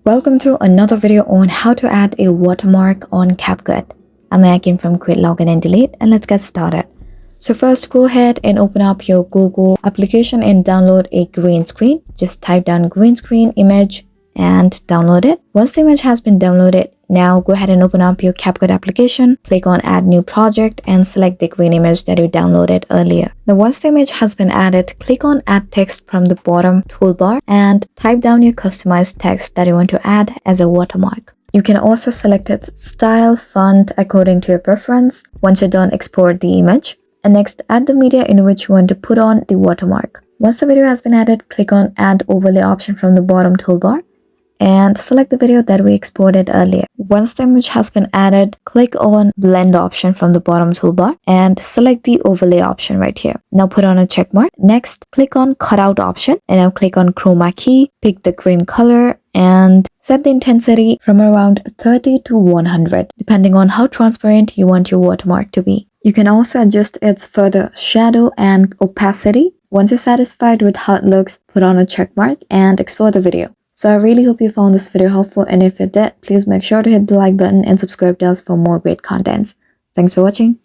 Welcome to another video on how to add a watermark on CapCut. I'm Akin from Create, Login and Delete, and let's get started. So first, go ahead and open up your Google application and download a green screen. Just type down green screen image and download it. Once the image has been downloaded, now go ahead and open up your CapCut application, click on add new project and select the green image that you downloaded earlier. Now once the image has been added, click on add text from the bottom toolbar and type down your customized text that you want to add as a watermark. You can also select its style, font according to your preference. Once you're done, export the image. And next, add the media in which you want to put on the watermark. Once the video has been added, click on add overlay option from the bottom toolbar and select the video that we exported earlier. Once the image has been added, click on blend option from the bottom toolbar and select the overlay option right here. Now put on a check mark. Next, click on cutout option and now click on chroma key, pick the green color and set the intensity from around 30 to 100 depending on how transparent you want your watermark to be. You can also adjust its further shadow and opacity. Once you're satisfied with how it looks, put on a check mark and export the video. So I really hope you found this video helpful, and if you did, please make sure to hit the like button and subscribe to us for more great contents. Thanks for watching.